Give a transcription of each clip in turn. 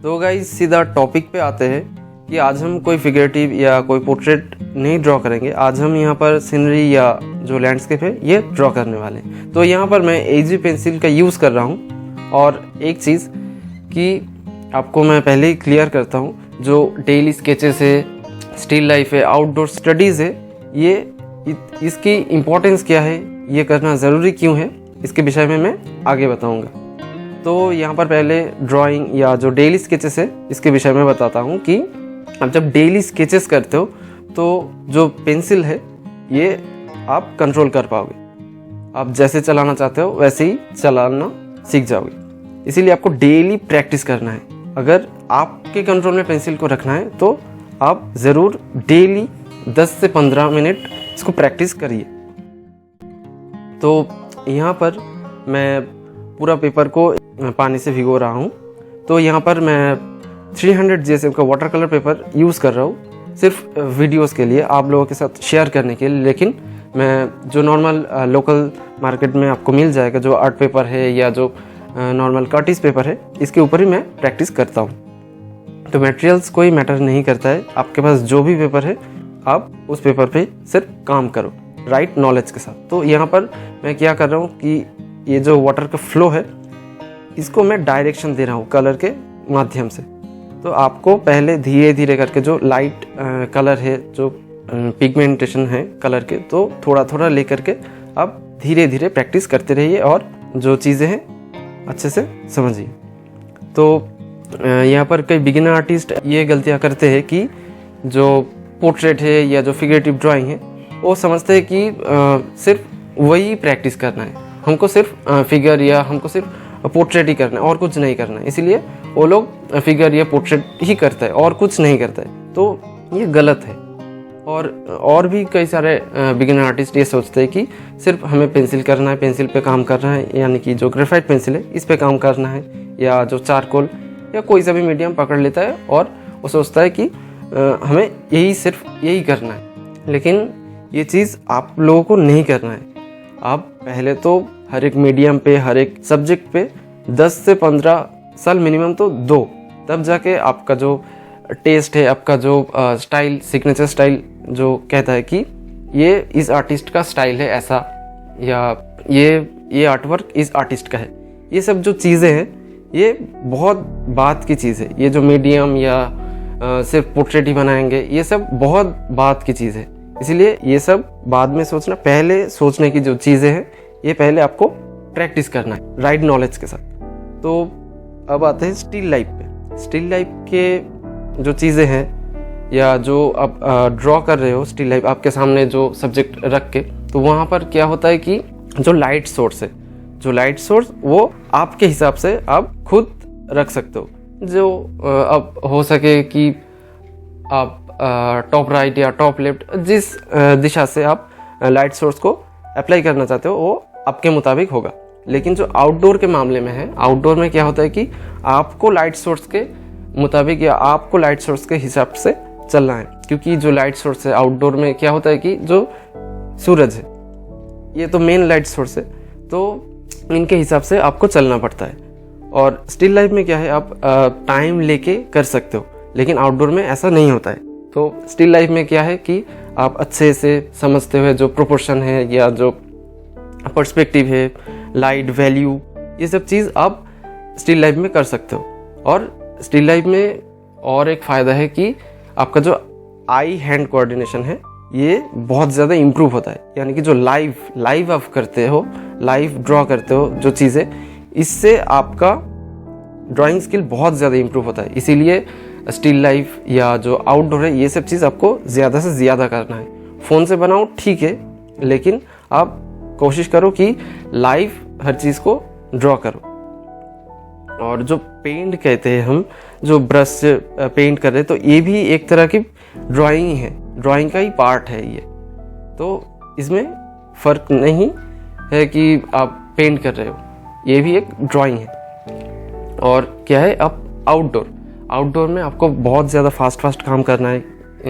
तो गाइस सीधा टॉपिक पे आते हैं कि आज हम कोई फिगरेटिव या कोई पोर्ट्रेट नहीं ड्रॉ करेंगे। आज हम यहाँ पर सीनरी या जो लैंडस्केप है ये ड्रॉ करने वाले हैं। तो यहाँ पर मैं एजी पेंसिल का यूज़ कर रहा हूँ। और एक चीज़ कि आपको मैं पहले ही क्लियर करता हूँ, जो डेली स्केचेस है, स्टिल लाइफ है, आउटडोर स्टडीज़ है, ये इसकी इम्पोर्टेंस क्या है, ये करना ज़रूरी क्यों है, इसके विषय में मैं आगे बताऊँगा। तो यहाँ पर पहले ड्राइंग या जो डेली स्केचेस है इसके विषय में बताता हूँ कि आप जब डेली स्केचेस करते हो तो जो पेंसिल है ये आप कंट्रोल कर पाओगे। आप जैसे चलाना चाहते हो वैसे ही चलाना सीख जाओगे। इसीलिए आपको डेली प्रैक्टिस करना है। अगर आपके कंट्रोल में पेंसिल को रखना है तो आप ज़रूर डेली 10 से 15 मिनट इसको प्रैक्टिस करिए। तो यहाँ पर मैं पूरा पेपर को पानी से भिगो रहा हूँ। तो यहाँ पर मैं 300 GSM का वाटर कलर पेपर यूज़ कर रहा हूँ, सिर्फ वीडियोस के लिए, आप लोगों के साथ शेयर करने के लिए। लेकिन मैं जो नॉर्मल लोकल मार्केट में आपको मिल जाएगा, जो आर्ट पेपर है या जो नॉर्मल कर्टिस पेपर है, इसके ऊपर ही मैं प्रैक्टिस करता हूँ। तो मटेरियल्स कोई मैटर नहीं करता है। आपके पास जो भी पेपर है आप उस पेपर पे सिर्फ काम करो राइट नॉलेज के साथ। तो यहाँ पर मैं क्या कर रहा हूँ कि ये जो वाटर का फ्लो है इसको मैं डायरेक्शन दे रहा हूँ कलर के माध्यम से। तो आपको पहले धीरे धीरे करके जो लाइट कलर है, जो पिगमेंटेशन है कलर के, तो थोड़ा थोड़ा लेकर के आप धीरे धीरे प्रैक्टिस करते रहिए और जो चीज़ें हैं अच्छे से समझिए। तो यहाँ पर कई बिगिनर आर्टिस्ट ये गलतियाँ करते हैं कि जो पोर्ट्रेट है या जो फिगरेटिव ड्राइंग है वो समझते हैं कि सिर्फ वही प्रैक्टिस करना है, हमको सिर्फ फिगर या हमको सिर्फ पोर्ट्रेट ही करना है और कुछ नहीं करना है। इसीलिए वो लोग फिगर या पोर्ट्रेट ही करता है और कुछ नहीं करता है। तो ये गलत है। और भी कई सारे बिगिनर आर्टिस्ट ये सोचते हैं कि सिर्फ हमें पेंसिल करना है, पेंसिल पे काम करना है, यानी कि जो ग्रेफाइट पेंसिल है इस पे काम करना है, या जो चारकोल या कोई सा भी मीडियम पकड़ लेता है और वो सोचता है कि हमें सिर्फ यही करना है। लेकिन ये चीज़ आप लोगों को नहीं करना है। आप पहले तो हर एक मीडियम पे, हर एक सब्जेक्ट पे 10 से 15 साल मिनिमम तो दो, तब जाके आपका जो टेस्ट है, आपका जो स्टाइल, सिग्नेचर स्टाइल जो कहता है कि ये इस आर्टिस्ट का स्टाइल है ऐसा, या ये आर्टवर्क इस आर्टिस्ट का है, ये सब जो चीज़ें हैं ये बहुत बात की चीज़ है। ये जो मीडियम या सिर्फ पोर्ट्रेट ही बनाएंगे, ये सब बहुत बात की चीज़ है। इसीलिए ये सब बाद में सोचना, पहले सोचने की जो चीज़ें हैं ये पहले आपको प्रैक्टिस करना है राइट नॉलेज के साथ। तो अब आते हैं स्टिल लाइफ पे। स्टिल लाइफ के जो चीज़ें हैं या जो आप ड्रॉ कर रहे हो स्टिल लाइफ आपके सामने जो सब्जेक्ट रख के, तो वहाँ पर क्या होता है कि जो लाइट सोर्स है, जो लाइट सोर्स वो आपके हिसाब से आप खुद रख सकते हो। जो अब हो सके कि आप टॉप राइट या टॉप लेफ्ट, जिस दिशा से आप लाइट सोर्स को अप्लाई करना चाहते हो वो आपके मुताबिक होगा। लेकिन जो आउटडोर के मामले में है, आउटडोर में क्या होता है कि आपको लाइट सोर्स के मुताबिक या आपको लाइट सोर्स के हिसाब से चलना है। क्योंकि जो लाइट सोर्स है आउटडोर में क्या होता है कि जो सूरज है ये तो मेन लाइट सोर्स है, तो इनके हिसाब से आपको चलना पड़ता है। और स्टिल लाइफ में क्या है, आप टाइम लेके कर सकते हो, लेकिन आउटडोर में ऐसा नहीं होता है। तो स्टिल लाइफ में क्या है कि आप अच्छे से समझते हुए जो प्रोपोर्शन है या जो पर्सपेक्टिव है, लाइट वैल्यू, ये सब चीज़ आप स्टिल लाइफ में कर सकते हो। और स्टिल लाइफ में और एक फ़ायदा है कि आपका जो आई हैंड कोऑर्डिनेशन है ये बहुत ज़्यादा इम्प्रूव होता है। यानी कि जो लाइव आप करते हो, लाइव ड्रॉ करते हो जो चीज़ें, इससे आपका ड्राइंग स्किल बहुत ज़्यादा इम्प्रूव होता है। इसीलिए स्टिल लाइफ या जो आउटडोर है ये सब चीज़ आपको ज़्यादा से ज़्यादा करना है। फ़ोन से बनाओ ठीक है, लेकिन आप कोशिश करो कि लाइव हर चीज़ को ड्रॉ करो। और जो पेंट कहते हैं हम, जो ब्रश से पेंट कर रहे हैं, तो ये भी एक तरह की ड्राइंग ही है, ड्राइंग का ही पार्ट है ये। तो इसमें फ़र्क नहीं है कि आप पेंट कर रहे हो, ये भी एक ड्राइंग है। और क्या है, आप आउटडोर में आपको बहुत ज़्यादा फास्ट काम करना है।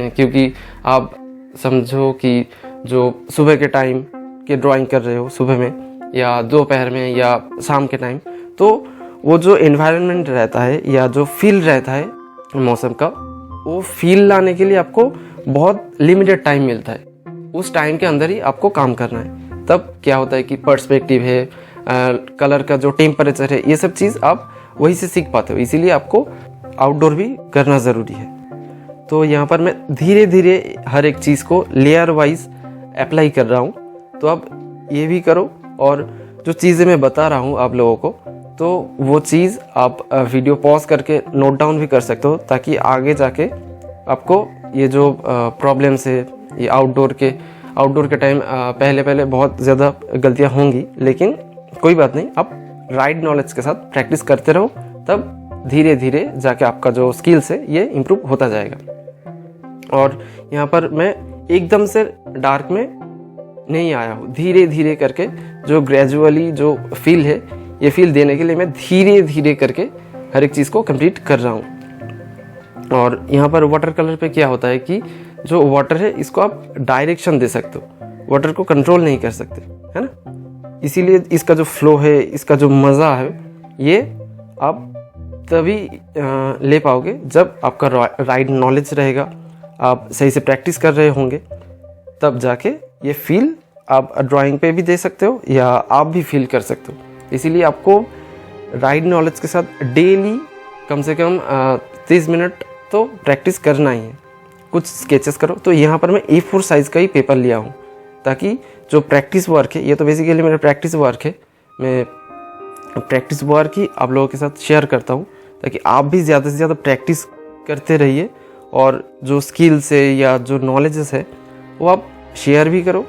क्योंकि आप समझो कि जो सुबह के टाइम के ड्राइंग कर रहे हो, सुबह में या दोपहर में या शाम के टाइम, तो वो जो एनवायरनमेंट रहता है या जो फील रहता है मौसम का, वो फील लाने के लिए आपको बहुत लिमिटेड टाइम मिलता है। उस टाइम के अंदर ही आपको काम करना है। तब क्या होता है कि पर्सपेक्टिव है, कलर का जो टेम्परेचर है, ये सब चीज़ आप वहीं से सीख पाते हो। इसीलिए आपको आउटडोर भी करना ज़रूरी है। तो यहाँ पर मैं धीरे धीरे हर एक चीज़ को लेयर वाइज अप्लाई कर रहा हूँ। तो आप ये भी करो, और जो चीज़ें मैं बता रहा हूँ आप लोगों को, तो वो चीज़ आप वीडियो पॉज करके नोट डाउन भी कर सकते हो, ताकि आगे जाके आपको ये जो प्रॉब्लम्स है ये आउटडोर के टाइम पहले बहुत ज़्यादा गलतियाँ होंगी, लेकिन कोई बात नहीं, आप राइट नॉलेज के साथ प्रैक्टिस करते रहो, तब धीरे धीरे जाके आपका जो स्किल्स है ये इम्प्रूव होता जाएगा। और यहाँ पर मैं एकदम से डार्क में नहीं आया हूँ, धीरे धीरे करके जो ग्रेजुअली जो फील है, ये फील देने के लिए मैं धीरे धीरे करके हर एक चीज़ को कंप्लीट कर रहा हूँ। और यहाँ पर वाटर कलर पे क्या होता है कि जो वाटर है इसको आप डायरेक्शन दे सकते हो, वाटर को कंट्रोल नहीं कर सकते, है ना। इसीलिए इसका जो फ्लो है, इसका जो मज़ा है, ये आप तभी ले पाओगे जब आपका राइट नॉलेज रहेगा, आप सही से प्रैक्टिस कर रहे होंगे, तब जाके ये फील आप ड्राइंग पे भी दे सकते हो या आप भी फील कर सकते हो। इसीलिए आपको राइट नॉलेज के साथ डेली कम से कम 30 मिनट तो प्रैक्टिस करना ही है। कुछ स्केचेस करो। तो यहाँ पर मैं A4 साइज़ का ही पेपर लिया हूँ, ताकि जो प्रैक्टिस वर्क है, ये तो बेसिकली मेरा प्रैक्टिस वर्क है, मैं प्रैक्टिस वर्क ही आप लोगों के साथ शेयर करता हूँ, ताकि आप भी ज़्यादा से ज़्यादा प्रैक्टिस करते रहिए, और जो स्किल्स है या जो नॉलेजेस है वो आप शेयर भी करो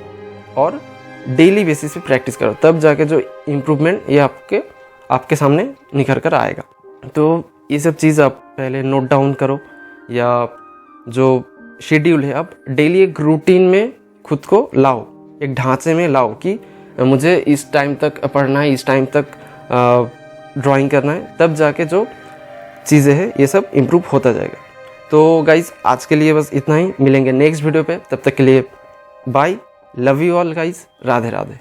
और डेली बेसिस पे प्रैक्टिस करो, तब जाके जो इम्प्रूवमेंट ये आपके सामने निखर कर आएगा। तो ये सब चीज़ आप पहले नोट डाउन करो, या जो शेड्यूल है आप डेली एक रूटीन में खुद को लाओ, एक ढांचे में लाओ कि मुझे इस टाइम तक पढ़ना है, इस टाइम तक ड्राइंग करना है, तब जाके जो चीज़ें हैं ये सब इम्प्रूव होता जाएगा। तो गाइज़ आज के लिए बस इतना ही, मिलेंगे नेक्स्ट वीडियो पे, तब तक के लिए bye, love you all guys, Radhe Radhe.